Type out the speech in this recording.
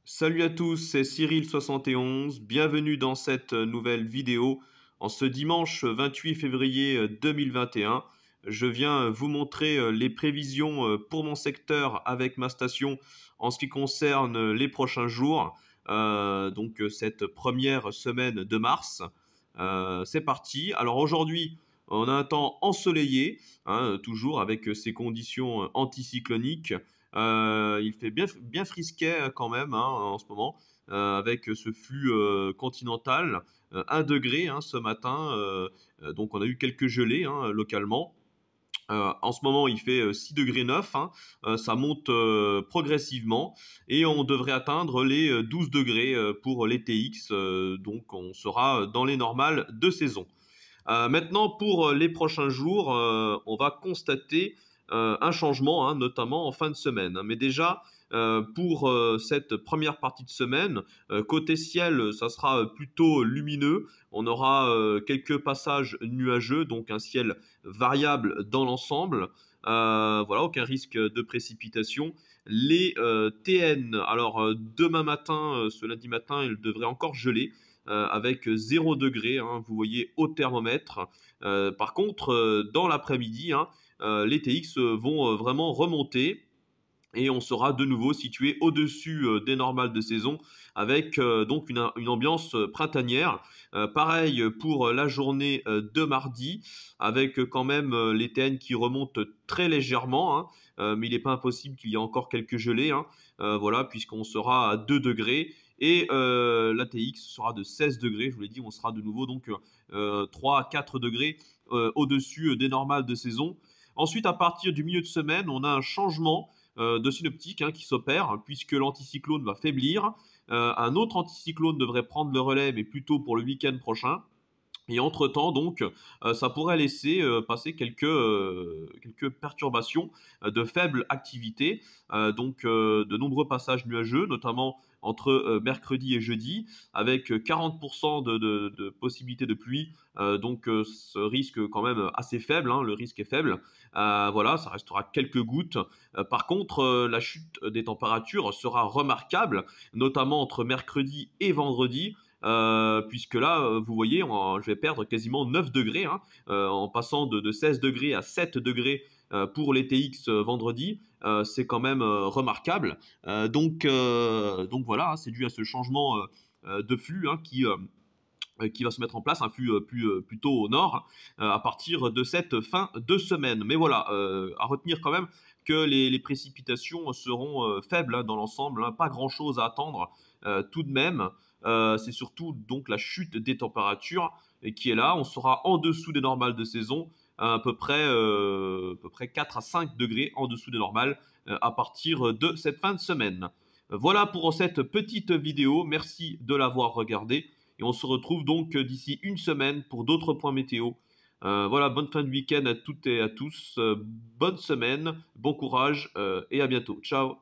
Salut à tous, c'est Cyril71, bienvenue dans cette nouvelle vidéo. En ce dimanche 28 février 2021, je viens vous montrer les prévisions pour mon secteur avec ma station en ce qui concerne les prochains jours, cette première semaine de mars. C'est parti. Alors aujourd'hui, on a un temps ensoleillé, toujours avec ces conditions anticycloniques. Il fait bien frisquet quand même en ce moment, avec ce flux continental, 1 degré ce matin, donc on a eu quelques gelées localement. En ce moment, il fait 6 degrés 9, ça monte progressivement et on devrait atteindre les 12 degrés pour les TX, donc on sera dans les normales de saison. Maintenant, pour les prochains jours, on va constater un changement, notamment en fin de semaine. Mais déjà, pour cette première partie de semaine, côté ciel, ça sera plutôt lumineux. On aura quelques passages nuageux, donc un ciel variable dans l'ensemble. Voilà, aucun risque de précipitation. Les TN, alors demain matin, ce lundi matin, il devrait encore geler avec 0 degré, vous voyez au thermomètre. Par contre, dans l'après-midi, les TX vont vraiment remonter et on sera de nouveau situé au-dessus des normales de saison avec donc une ambiance printanière. Pareil pour la journée de mardi avec quand même les TN qui remontent très légèrement, mais il n'est pas impossible qu'il y ait encore quelques gelées, voilà, puisqu'on sera à 2 degrés. Et la TX sera de 16 degrés, je vous l'ai dit, on sera de nouveau donc 3 à 4 degrés au-dessus des normales de saison. Ensuite, à partir du milieu de semaine, on a un changement de synoptique qui s'opère, puisque l'anticyclone va faiblir. Un autre anticyclone devrait prendre le relais, mais plutôt pour le week-end prochain. Et entre-temps, donc, ça pourrait laisser passer quelques perturbations de faible activité, de nombreux passages nuageux, notamment entre mercredi et jeudi, avec 40% de possibilité de pluie, ce risque quand même assez faible, le risque est faible. Voilà, ça restera quelques gouttes. Par contre, la chute des températures sera remarquable, notamment entre mercredi et vendredi. Puisque là, vous voyez, je vais perdre quasiment 9 degrés, en passant de 16 degrés à 7 degrés pour les TX vendredi. C'est quand même remarquable. Donc voilà, c'est dû à ce changement de flux qui va se mettre en place, un flux plutôt au nord, à partir de cette fin de semaine. Mais voilà, à retenir quand même que les précipitations seront faibles dans l'ensemble, pas grand-chose à attendre tout de même. C'est surtout donc la chute des températures qui est là. On sera en dessous des normales de saison, à peu près 4 à 5 degrés en dessous des normales à partir de cette fin de semaine. Voilà pour cette petite vidéo. Merci de l'avoir regardée. Et on se retrouve donc d'ici une semaine pour d'autres points météo. Voilà, bonne fin de week-end à toutes et à tous. Bonne semaine, bon courage et à bientôt. Ciao.